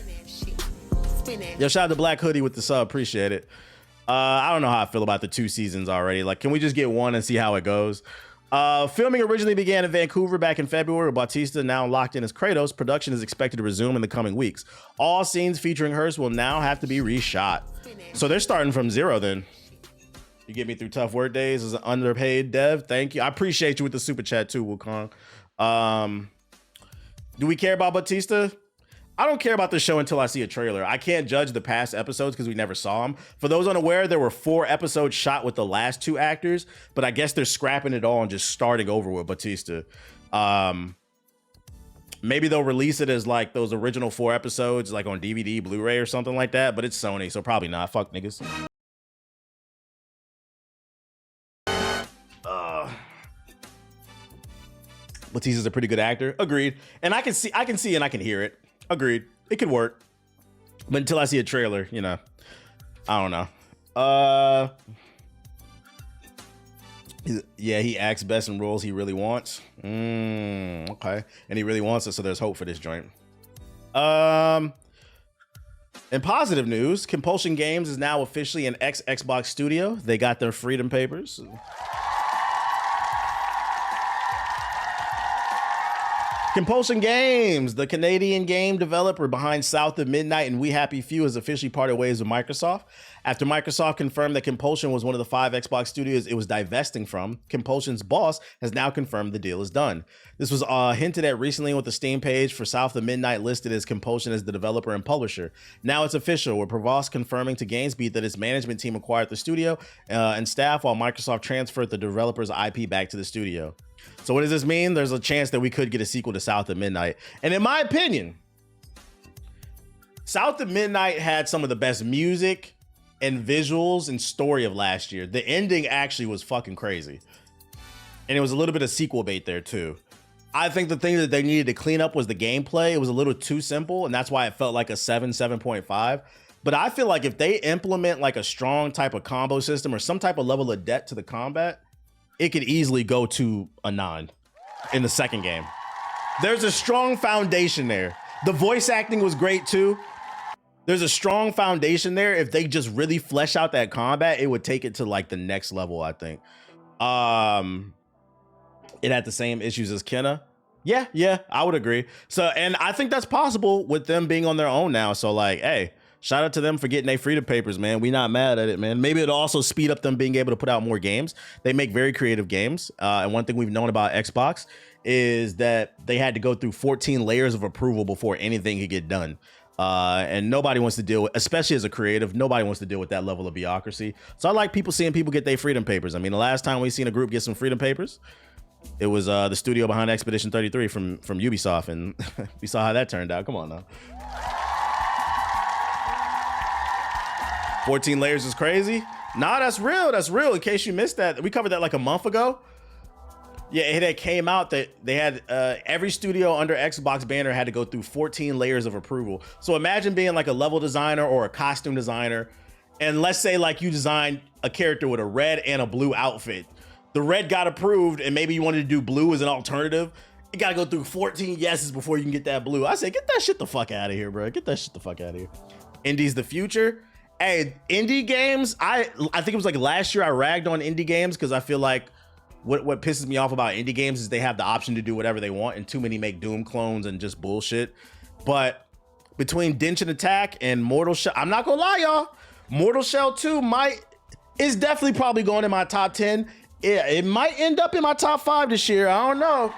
Yo, shout out to Black Hoodie with the sub, appreciate it. I don't know how I feel about the 2 seasons already. Like, can we just get one and see how it goes? Filming originally began in Vancouver back in February. Bautista now locked in as Kratos. Production is expected to resume in the coming weeks. All scenes featuring Hurst will now have to be reshot. So they're starting from zero then. You get me through tough work days as an underpaid dev. Thank you. I appreciate you with the super chat too, Wukong. Do we care about Bautista? I don't care about the show until I see a trailer. I can't judge the past episodes because we never saw them. For those unaware, there were 4 episodes shot with the last 2 actors, but I guess they're scrapping it all and just starting over with Bautista. Maybe they'll release it as like those original 4 episodes, like on DVD, Blu-ray, or something like that. But it's Sony, so probably not. Fuck niggas. Batista's a pretty good actor. Agreed. And I can see and I can hear it. Agreed. It could work. But until I see a trailer, you know, I don't know. Yeah, he acts best in roles he really wants. Okay. And he really wants it, so there's hope for this joint. In positive news, Compulsion Games is now officially an Xbox studio. They got their freedom papers. Compulsion Games, the Canadian game developer behind South of Midnight and We Happy Few, has officially parted ways with Microsoft. After Microsoft confirmed that Compulsion was one of the 5 Xbox studios it was divesting from, Compulsion's boss has now confirmed the deal is done. This was hinted at recently with the Steam page for South of Midnight listed as Compulsion as the developer and publisher. Now it's official, with Provost confirming to GamesBeat that its management team acquired the studio and staff while Microsoft transferred the developer's IP back to the studio. So what does this mean? There's a chance that we could get a sequel to South of Midnight. And in my opinion, South of Midnight had some of the best music and visuals and story of last year. The ending actually was fucking crazy. And it was a little bit of sequel bait there too. I think the thing that they needed to clean up was the gameplay. It was a little too simple, and that's why it felt like a 7.5. But I feel like if they implement like a strong type of combo system or some type of level of depth to the combat, it could easily go to a 9 in the second game. There's a strong foundation there. The voice acting was great too. There's a strong foundation there. If they just really flesh out that combat, it would take it to like the next level, I think. It had the same issues as Kenna. Yeah, I would agree. So, and I think that's possible with them being on their own now. So like, hey, shout out to them for getting their freedom papers, man. We not mad at it, man. Maybe it'll also speed up them being able to put out more games. They make very creative games. And one thing we've known about Xbox is that they had to go through 14 layers of approval before anything could get done. And nobody wants to deal with, especially as a creative, nobody wants to deal with that level of bureaucracy. So I like seeing people get their freedom papers. I mean, the last time we seen a group get some freedom papers, it was the studio behind Expedition 33 from Ubisoft, and we saw how that turned out. Come on now. 14 layers is crazy. Nah, that's real. That's real. In case you missed that, we covered that like a month ago. Yeah, it had came out that they had every studio under Xbox banner had to go through 14 layers of approval. So imagine being like a level designer or a costume designer, and let's say like you designed a character with a red and a blue outfit. The red got approved, and maybe you wanted to do blue as an alternative. You gotta go through 14 yeses before you can get that blue. I say, get that shit the fuck out of here, bro. Get that shit the fuck out of here. Indie's the future. Hey, indie games, I think it was like last year I ragged on indie games because I feel like what pisses me off about indie games is they have the option to do whatever they want, and too many make Doom clones and just bullshit. But between Genshin Attack and Mortal Shell, I'm not gonna lie, y'all, Mortal Shell 2 is definitely probably going in my top 10. It might end up in my top 5 this year. I don't know.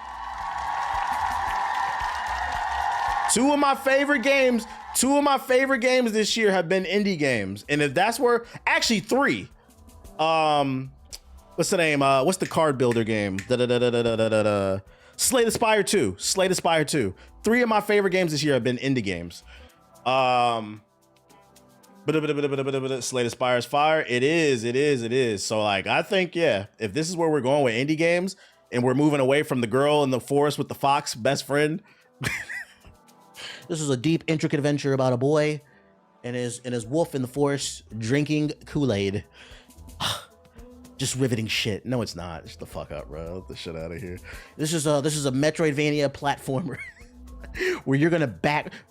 Two of my favorite games this year have been indie games. And if that's where, actually 3. What's the name? What's the card builder game? Slay the Spire 2. Slay the Spire 2. 3 of my favorite games this year have been indie games. Slay the Spire's fire. It is. So like, I think, yeah, if this is where we're going with indie games and we're moving away from the girl in the forest with the fox best friend. This is a deep, intricate adventure about a boy and his wolf in the forest drinking Kool-Aid. Just riveting shit. No, it's not. Shut the fuck up, bro. Get the shit out of here. This is a Metroidvania platformer where you're gonna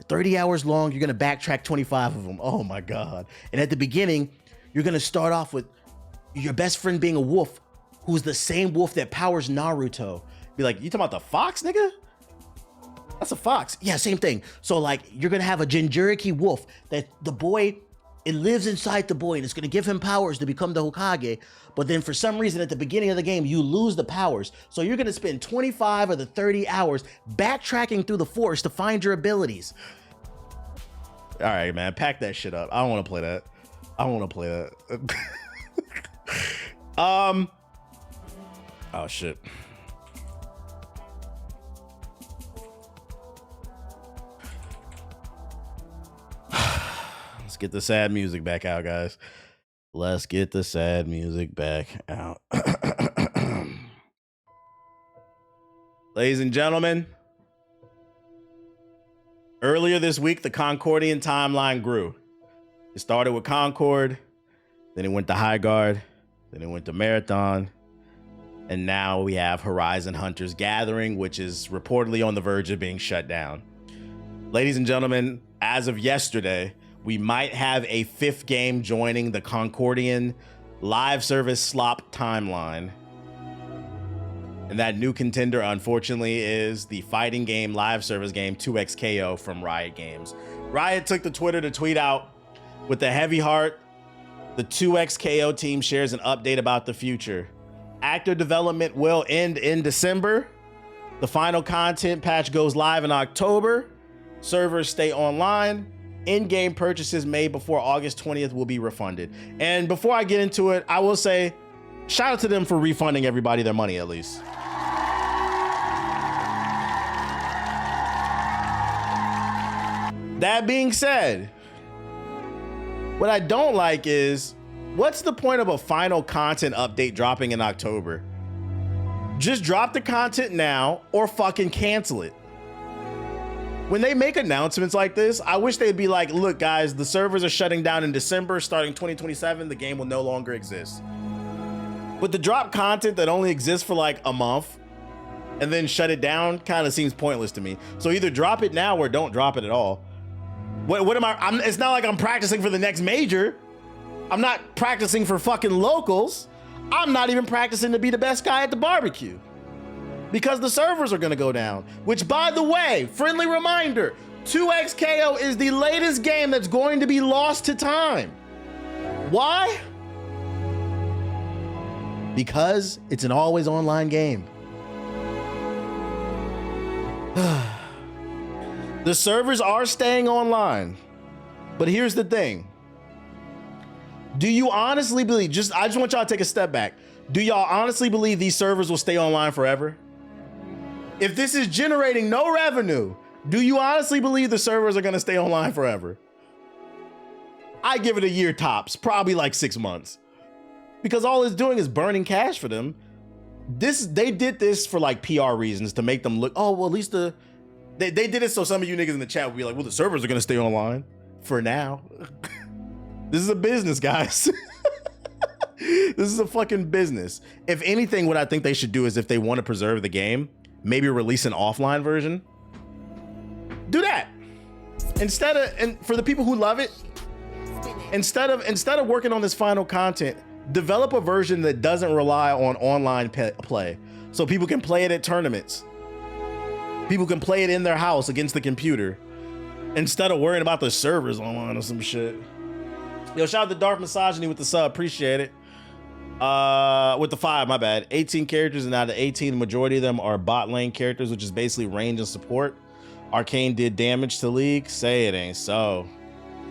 30 hours long. You're gonna backtrack 25 of them. Oh my god! And at the beginning, you're gonna start off with your best friend being a wolf, who's the same wolf that powers Naruto. Be like, you talking about the fox, nigga? That's a fox. Yeah, same thing. So like, you're gonna have a Jinchuriki wolf that it lives inside the boy, and it's gonna give him powers to become the Hokage. But then for some reason at the beginning of the game, you lose the powers. So you're gonna spend 25 of the 30 hours backtracking through the forest to find your abilities. All right, man, pack that shit up. I don't wanna play that. Oh shit. Let's get the sad music back out, guys. Let's get the sad music back out. Ladies and gentlemen, earlier this week, the Concordian timeline grew. It started with Concord, then it went to High Guard, then it went to Marathon, and now we have Horizon Hunters Gathering, which is reportedly on the verge of being shut down. Ladies and gentlemen, as of yesterday, we might have a 5th game joining the Concordian live service slop timeline. And that new contender, unfortunately, is the fighting game live service game 2XKO from Riot Games. Riot took to Twitter to tweet out, with a heavy heart, the 2XKO team shares an update about the future. Active development will end in December. The final content patch goes live in October. Servers stay online. In-game purchases made before August 20th will be refunded. And before I get into it, I will say, shout out to them for refunding everybody their money at least. That being said, what I don't like is, what's the point of a final content update dropping in October? Just drop the content now or fucking cancel it. When they make announcements like this, I wish they'd be like, look guys, the servers are shutting down in December, starting 2027, the game will no longer exist. But to drop content that only exists for like a month and then shut it down kind of seems pointless to me. So either drop it now or don't drop it at all. What am I, it's not like I'm practicing for the next major. I'm not practicing for fucking locals. I'm not even practicing to be the best guy at the barbecue. Because the servers are gonna go down. Which, by the way, friendly reminder, 2XKO is the latest game that's going to be lost to time. Why? Because it's an always online game. The servers are staying online. But here's the thing. Do you honestly believe, I just want y'all to take a step back. Do y'all honestly believe these servers will stay online forever? If this is generating no revenue, do you honestly believe the servers are gonna stay online forever? I give it a year tops, probably like 6 months. Because all it's doing is burning cash for them. They did this for like PR reasons to make them look, oh, well, at least they did it so some of you niggas in the chat would be like, well, the servers are gonna stay online for now. This is a business, guys. This is a fucking business. If anything, what I think they should do is if they want to preserve the game, maybe release an offline version. Do that. Instead of, and for the people who love it, instead of working on this final content, develop a version that doesn't rely on online play. So people can play it at tournaments. People can play it in their house against the computer instead of worrying about the servers online or some shit. Yo, shout out to Dark Misogyny with the sub, appreciate it. With the 5, my bad. 18 characters, and out of 18, the majority of them are bot lane characters, which is basically range and support. Arcane did damage to League. Say it ain't so.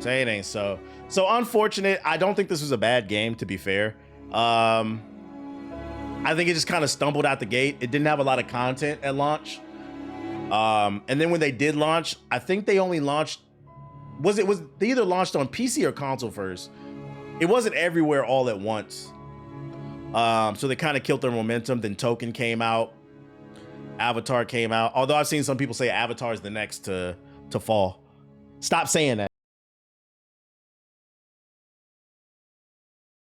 Say it ain't so. So unfortunate. I don't think this was a bad game, to be fair. I think it just kind of stumbled out the gate. It didn't have a lot of content at launch. And then when they did launch, I think they only launched, they either launched on PC or console first. It wasn't everywhere all at once. So they kind of killed their momentum. Then Token came out, Avatar came out. Although I've seen some people say Avatar is the next to fall. Stop saying that.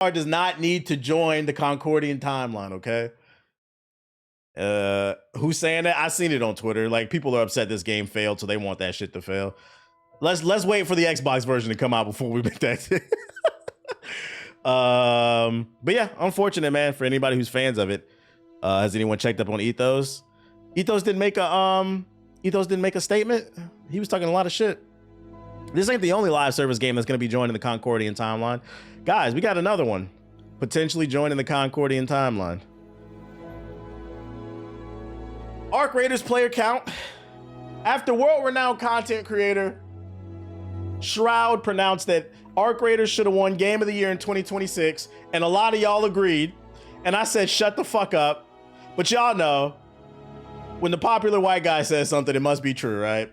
Avatar does not need to join the Concordian timeline, okay? Who's saying that? I've seen it on Twitter. Like, people are upset this game failed, so they want that shit to fail. Let's wait for the Xbox version to come out before we make that. But yeah, unfortunate, man, for anybody who's fans of it. Has anyone checked up on Ethos? Ethos didn't make a statement. He was talking a lot of shit. This ain't the only live service game that's going to be joining the Concordian timeline. Guys, we got another one potentially joining the Concordian timeline. Arc Raiders player count. After world-renowned content creator Shroud pronounced that Arc Raiders should have won Game of the Year in 2026, and a lot of y'all agreed, and I said shut the fuck up. But y'all know, when the popular white guy says something, it must be true, right?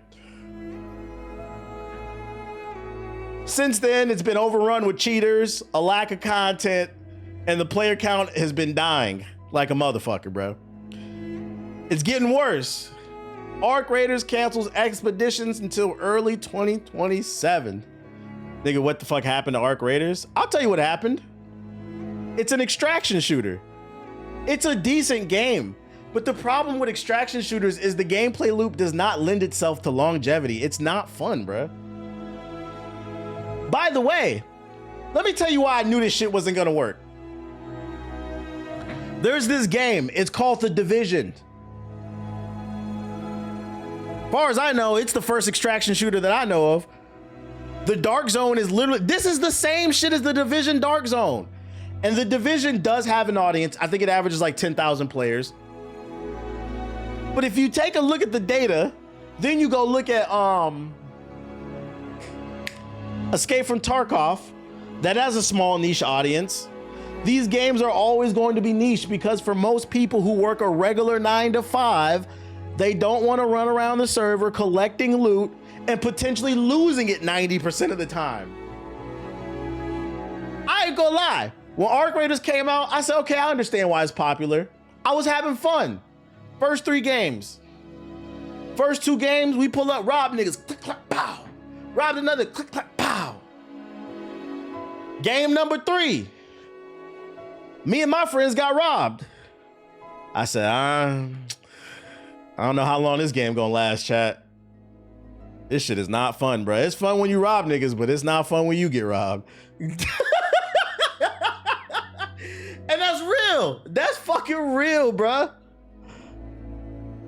Since then, it's been overrun with cheaters, a lack of content, and the player count has been dying like a motherfucker, bro. It's getting worse. Arc Raiders cancels expeditions until early 2027. Nigga, what the fuck happened to Arc Raiders? I'll tell you what happened. It's an extraction shooter. It's a decent game, but the problem with extraction shooters is the gameplay loop does not lend itself to longevity. It's not fun, bro. By the way, let me tell you why I knew this shit wasn't gonna work. There's this game, it's called The Division. As far as I know, it's the first extraction shooter that I know of. The Dark Zone is literally, this is the same shit as The Division Dark Zone. And The Division does have an audience. I think it averages like 10,000 players. But if you take a look at the data, then you go look at Escape from Tarkov, that has a small niche audience. These games are always going to be niche because for most people who work a regular 9 to 5, they don't want to run around the server collecting loot and potentially losing it 90% of the time. I ain't gonna lie. When Arc Raiders came out, I said, okay, I understand why it's popular. I was having fun. First 3 games. First 2 games, we pull up, rob niggas, click, clack, pow. Robbed another, click, clack, pow. Game number 3. Me and my friends got robbed. I said, I don't know how long this game gonna last, chat. This shit is not fun, bro. It's fun when you rob niggas, but it's not fun when you get robbed. And that's real. That's fucking real, bro.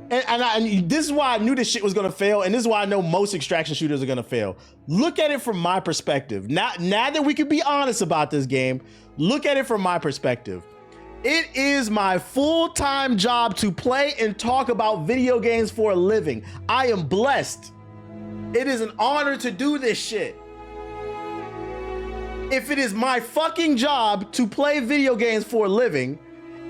And this is why I knew this shit was gonna fail, and this is why I know most extraction shooters are gonna fail. Look at it from my perspective. Now that we can be honest about this game, look at it from my perspective. It is my full-time job to play and talk about video games for a living. I am blessed. It is an honor to do this shit. If it is my fucking job to play video games for a living,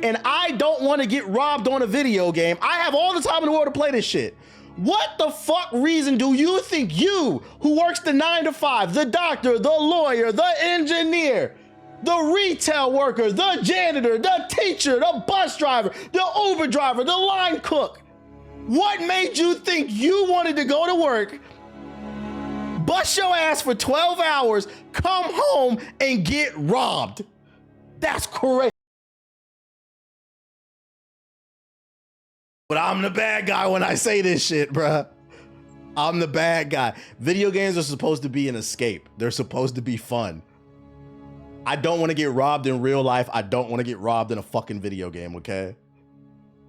and I don't want to get robbed on a video game, I have all the time in the world to play this shit. What the fuck reason do you think you, who works the 9 to 5, the doctor, the lawyer, the engineer, the retail worker, the janitor, the teacher, the bus driver, the Uber driver, the line cook, what made you think you wanted to go to work, bust your ass for 12 hours, come home and get robbed? That's crazy. But I'm the bad guy when I say this shit, bruh. I'm the bad guy. Video games are supposed to be an escape. They're supposed to be fun. I don't want to get robbed in real life. I don't want to get robbed in a fucking video game, okay?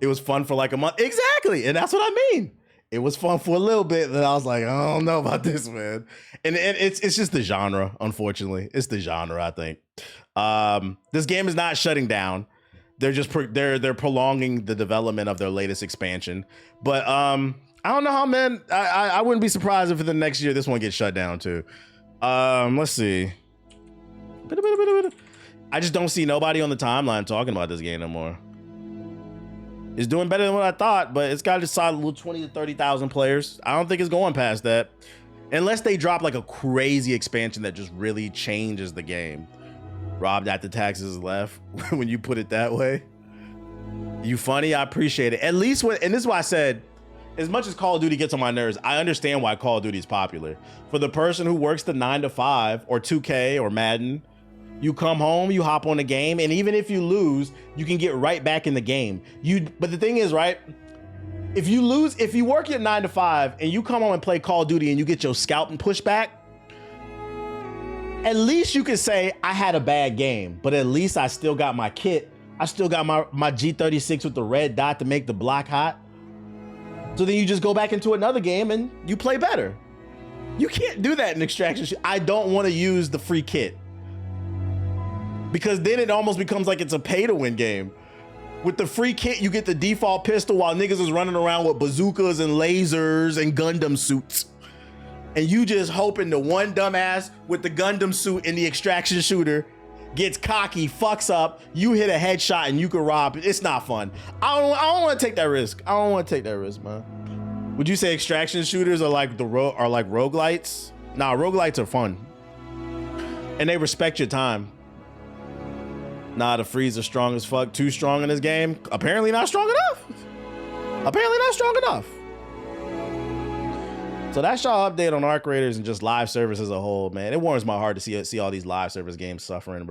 It was fun for like a month. Exactly, and that's what I mean. It was fun for a little bit, then I was like, I don't know about this, man. And it's just the genre, unfortunately. It's the genre, I think. This game is not shutting down. They're just they're prolonging the development of their latest expansion. But I don't know how, man. I wouldn't be surprised if for the next year this one gets shut down too. Let's see. I just don't see nobody on the timeline talking about this game no more. It's doing better than what I thought, but it's got a solid little 20 to 30,000 players. I don't think it's going past that, unless they drop like a crazy expansion that just really changes the game. Robbed after taxes left. When you put it that way, you funny. I appreciate it. At least when, and this is why I said, as much as Call of Duty gets on my nerves, I understand why Call of Duty is popular. For the person who works the 9 to 5 or 2K or Madden, you come home, you hop on the game, and even if you lose, you can get right back in the game. But the thing is, right? If you lose, if you work your 9 to 5 and you come home and play Call of Duty and you get your scalp and pushback, at least you can say, I had a bad game, but at least I still got my kit. I still got my G36 with the red dot to make the block hot. So then you just go back into another game and you play better. You can't do that in Extraction. I don't want to use the free kit, because then it almost becomes like it's a pay to win game. With the free kit, you get the default pistol while niggas is running around with bazookas and lasers and Gundam suits. And you just hoping the one dumbass with the Gundam suit in the extraction shooter gets cocky, fucks up, you hit a headshot and you can rob. It's not fun. I don't want to take that risk. I don't want to take that risk, man. Would you say extraction shooters are like roguelites? Nah, roguelites are fun. And they respect your time. Nah, the freezer strong as fuck. Too strong in this game. Apparently not strong enough. Apparently not strong enough. So that's y'all update on Arc Raiders and just live service as a whole, man. It warms my heart to see all these live service games suffering, bro.